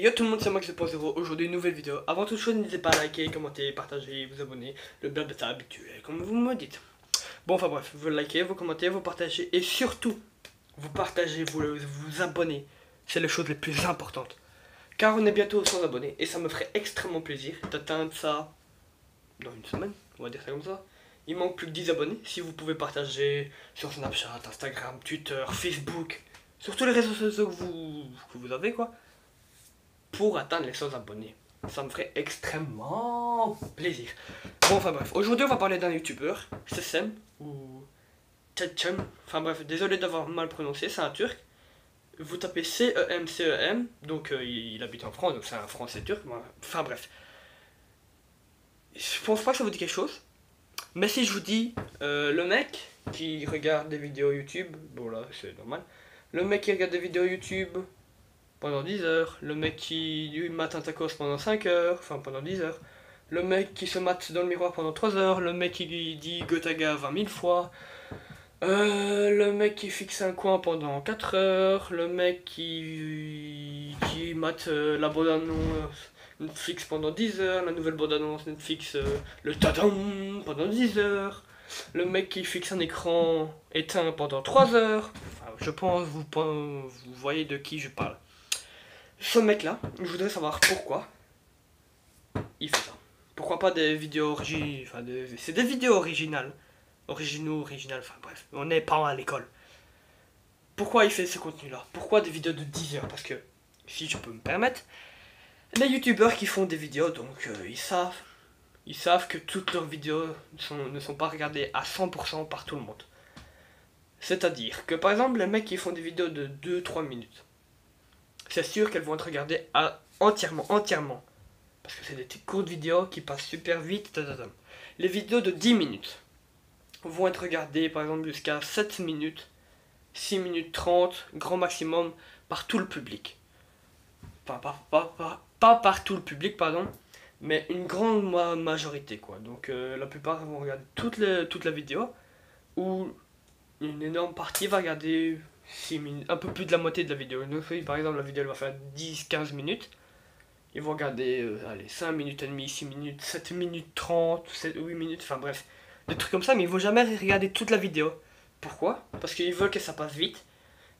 Yo tout le monde, c'est Max 2.0. Aujourd'hui, une nouvelle vidéo. Avant toute chose, n'hésitez pas à liker, commenter, partager, vous abonner. Le blabla habituel, comme vous me dites. Bon, enfin bref, vous likez, vous commentez, vous partagez. Et surtout, vous partagez, vous abonnez. C'est les choses les plus importantes. Car on est bientôt 100 abonnés. Et ça me ferait extrêmement plaisir d'atteindre ça dans une semaine. On va dire ça comme ça. Il manque plus que 10 abonnés. Si vous pouvez partager sur Snapchat, Instagram, Twitter, Facebook, sur tous les réseaux sociaux que vous avez, quoi. Pour atteindre les 100 abonnés. Ça me ferait extrêmement plaisir. Bon, enfin bref, aujourd'hui on va parler d'un youtubeur, Cem ou Cem. Enfin bref, désolé d'avoir mal prononcé, c'est un turc. Vous tapez Cem, donc il habite en France, donc c'est un français turc. Enfin bref. Je pense pas que ça vous dit quelque chose. Mais si je vous dis le mec qui regarde des vidéos YouTube, bon là c'est normal. Le mec qui regarde des vidéos YouTube pendant 10 heures, le mec qui mate un tacos pendant 5 heures, enfin pendant 10 heures, le mec qui se mate dans le miroir pendant 3 heures, le mec qui dit Gotaga 20 000 fois, le mec qui fixe un coin pendant 4 heures, le mec qui mate la bande-annonce Netflix pendant 10 heures, la nouvelle bande-annonce Netflix, le tadam pendant 10 heures, le mec qui fixe un écran éteint pendant 3 heures, enfin, je pense vous voyez de qui je parle. Ce mec là, je voudrais savoir pourquoi il fait ça. Pourquoi pas des vidéos originales, enfin c'est des vidéos originales, originales, enfin bref, on n'est pas à l'école. Pourquoi il fait ce contenu là? Pourquoi des vidéos de 10 heures? Parce que, si je peux me permettre, les youtubeurs qui font des vidéos, donc ils savent que toutes leurs vidéos ne sont pas regardées à 100% par tout le monde. C'est-à-dire que par exemple les mecs qui font des vidéos de 2-3 minutes, c'est sûr qu'elles vont être regardées entièrement. Parce que c'est des courtes vidéos qui passent super vite. Les vidéos de 10 minutes vont être regardées par exemple jusqu'à 7 minutes, 6 minutes 30, grand maximum, par tout le public. Enfin, pas par tout le public, pardon, mais une grande majorité, quoi. Donc la plupart vont regarder toute la vidéo, ou une énorme partie va regarder 6 minutes, un peu plus de la moitié de la vidéo. Donc, par exemple, la vidéo elle va faire 10-15 minutes. Ils vont regarder allez, 5 minutes et demie, 6 minutes, 7 minutes 30, 7, 8 minutes, enfin bref, des trucs comme ça, mais ils vont jamais regarder toute la vidéo. Pourquoi? Parce qu'ils veulent que ça passe vite,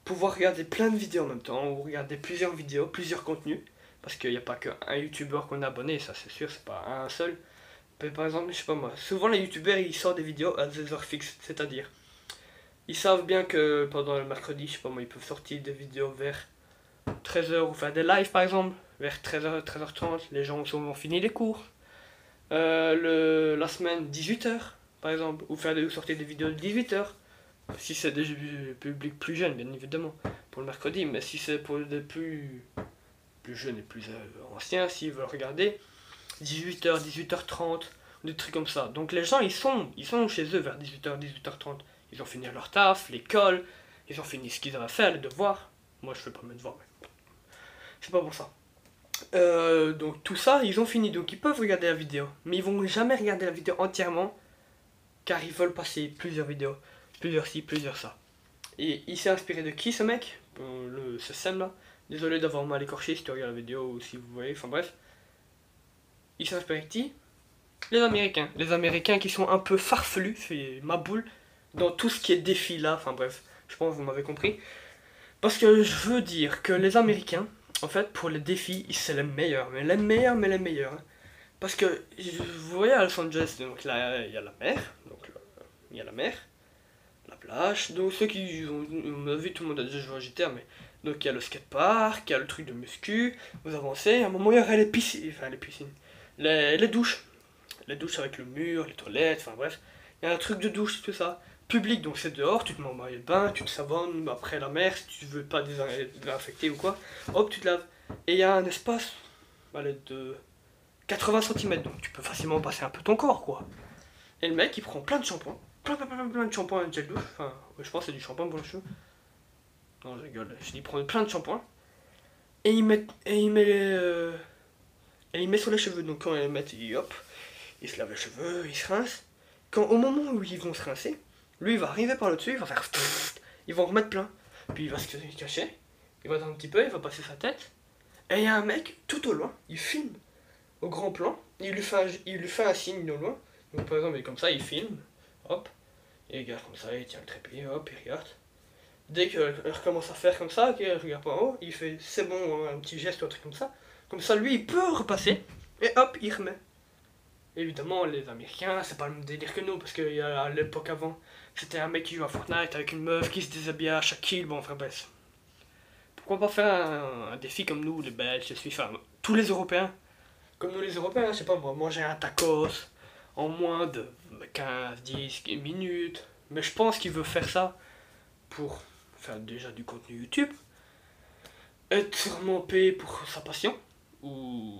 pouvoir regarder plein de vidéos en même temps, ou regarder plusieurs vidéos, plusieurs contenus, parce qu'il n'y a pas qu'un youtubeur qu'on a abonné, ça c'est sûr, c'est pas un seul. Mais par exemple, je sais pas moi, souvent les youtubeurs ils sortent des vidéos à des heures fixes, c'est-à-dire ils savent bien que pendant le mercredi, je sais pas moi, ils peuvent sortir des vidéos vers 13 heures ou faire des lives par exemple, vers 13 h, 13 h 30, les gens ont souvent fini les cours. La semaine, 18 heures par exemple, ou sortir des vidéos de 18 heures. Si c'est des publics plus jeunes, bien évidemment, pour le mercredi, mais si c'est pour des plus jeunes et plus anciens, s'ils veulent regarder, 18 h, 18 h 30, des trucs comme ça. Donc les gens, ils sont chez eux vers 18 h, 18 h 30. Ils ont fini leur taf, l'école, ils ont fini ce qu'ils avaient à faire, les devoirs. Moi, je fais pas mes devoirs, mais c'est pas pour ça. Donc tout ça, ils ont fini, donc ils peuvent regarder la vidéo. Mais ils vont jamais regarder la vidéo entièrement, car ils veulent passer plusieurs vidéos. Plusieurs ci, plusieurs ça. Et il s'est inspiré de qui ce mec? Ce Cem là. Désolé d'avoir mal écorché si tu regardes la vidéo ou si vous voyez, enfin bref. Il s'est inspiré de qui? Les Américains. Les Américains qui sont un peu farfelus, c'est ma boule, dans tout ce qui est défi là, enfin bref, je pense que vous m'avez compris. Parce que je veux dire que les Américains, en fait, pour les défis, c'est les meilleurs, mais les meilleurs. Hein. Parce que, vous voyez à Los Angeles, donc là, il y a la mer, donc il y a la mer, la plage, donc ceux qui on a vu, tout le monde a déjà joué à GTA, mais donc il y a le skatepark, il y a le truc de muscu, vous avancez, à un moment il y aurait les piscines, les douches avec le mur, les toilettes, enfin bref, il y a un truc de douche, tout ça, public, donc c'est dehors, tu te mets en maillot de bain, tu te savonnes après la mer, si tu veux pas désinfecter ou quoi, hop, tu te laves, et il y a un espace, allez, de 80 cm, donc tu peux facilement passer un peu ton corps, quoi. Et le mec il prend plein de shampoing, plein de shampoing de gel douche, enfin, je pense que c'est du shampoing pour le cheveu. Non, je rigole, je dis prendre plein de shampoing, et il met sur les cheveux, donc quand il les met, hop, il se lave les cheveux, il se rince. Quand au moment où ils vont se rincer, lui il va arriver par le dessus, il va faire ils vont en remettre plein, puis il va se cacher, il va attendre un petit peu, il va passer sa tête, Et il y a un mec, tout au loin, il filme, au grand plan, il lui fait un signe au loin. Donc par exemple, il est comme ça, il filme, hop, il regarde comme ça, il tient le trépied, hop, il regarde. Dès qu'elle recommence à faire comme ça, qu'elle regarde pas en haut, il fait c'est bon, un petit geste ou un truc comme ça. Comme ça, lui, il peut repasser, et hop, il remet. Évidemment, les Américains, c'est pas le même délire que nous, parce qu'à l'époque avant, c'était un mec qui joue à Fortnite avec une meuf qui se déshabillait à chaque kill, bon, enfin bref. Pourquoi pas faire un défi comme nous, les Belges, les Suisses, enfin, tous les Européens. Comme nous les Européens, je sais pas moi, manger un tacos en moins de 15-10 minutes. Mais je pense qu'il veut faire ça pour faire déjà du contenu YouTube, être sûrement payé pour sa passion, ou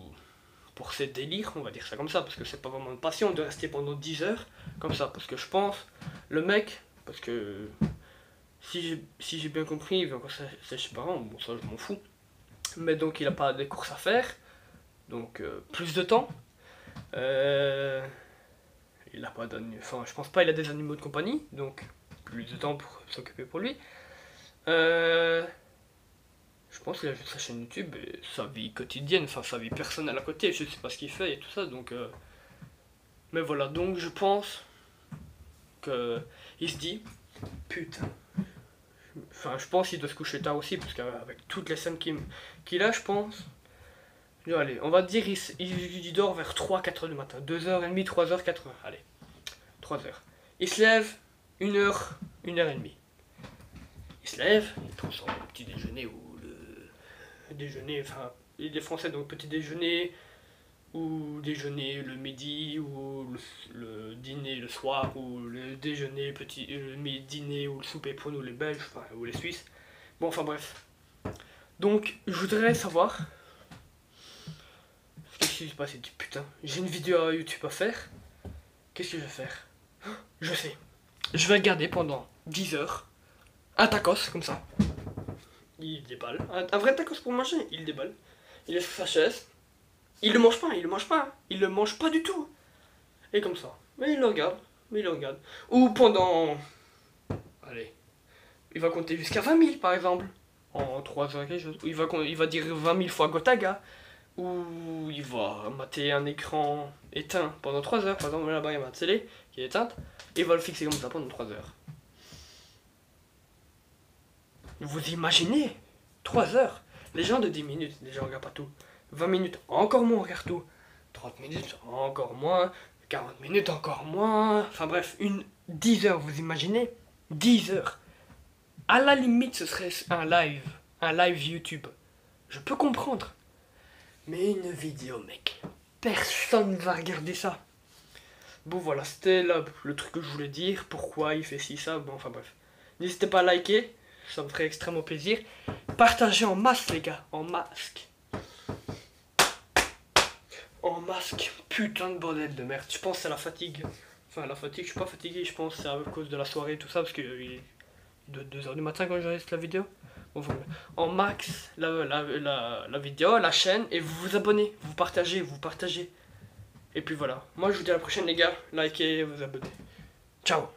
pour ses délires, on va dire ça comme ça, parce que c'est pas vraiment une passion de rester pendant 10 heures comme ça, parce que je pense, le mec, parce que si j'ai bien compris, il veut encore chez ses parents, bon ça je m'en fous, mais donc il a pas des courses à faire, donc plus de temps, il a pas d'animaux, enfin je pense pas il a des animaux de compagnie, donc plus de temps pour s'occuper pour lui. Je pense qu'il a juste sa chaîne YouTube et sa vie quotidienne, enfin sa vie personnelle à côté, je sais pas ce qu'il fait et tout ça, donc mais voilà, donc je pense que il se dit putain, enfin je pense qu'il doit se coucher tard aussi, parce qu'avec toutes les scènes qu'il a, je pense, allez, on va dire il dort vers 3-4 heures du matin, 2h30, 3h, 4h, allez, 3h. Il se lève 1h, 1h30. Il se lève, il prend son petit déjeuner ou le déjeuner, enfin, il est français donc petit déjeuner ou déjeuner le midi ou le dîner le soir ou le déjeuner, dîner ou le souper pour nous les Belges, enfin, ou les Suisses. Bon, enfin bref. Donc, je voudrais savoir. Qu'est-ce qui se passe? Il dit putain, j'ai une vidéo à YouTube à faire. Qu'est-ce que je vais faire? Je sais. Je vais regarder pendant 10 heures un tacos comme ça. Il déballe. Un vrai tacos pour manger, il déballe. Il est sur sa chaise. Il le mange pas, il le mange pas. Il le mange pas du tout. Et comme ça. Mais il le regarde. Ou pendant. Allez. Il va compter jusqu'à 20 000 par exemple. En 3 heures quelque chose. Ou il va dire 20 000 fois Gotaga. Ou il va mater un écran éteint pendant 3 heures. Par exemple, là-bas il y a ma télé qui est éteinte. Et il va le fixer comme ça pendant 3 heures. Vous imaginez 3 heures. Les gens de 10 minutes, les gens regardent pas tout. 20 minutes, encore moins on regarde tout. 30 minutes, encore moins. 40 minutes, encore moins. Enfin bref, 10 heures, vous imaginez 10 heures. À la limite, ce serait un live YouTube. Je peux comprendre. Mais une vidéo, mec. Personne va regarder ça. Bon voilà, c'était le truc que je voulais dire. Pourquoi il fait ci, ça. Bon, enfin bref. N'hésitez pas à liker. Ça me ferait extrêmement plaisir. Partagez en masse, les gars. En masque. En masque. Putain de bordel de merde. Je pense que c'est la fatigue. Enfin, la fatigue, je suis pas fatigué. Je pense que c'est à cause de la soirée et tout ça. Parce qu'il est de 2h du matin quand j'enregistre la vidéo. Bon, voilà. En max, la vidéo, la chaîne. Et vous vous abonnez. Vous partagez. Et puis voilà. Moi, je vous dis à la prochaine, les gars. Likez et vous abonnez. Ciao.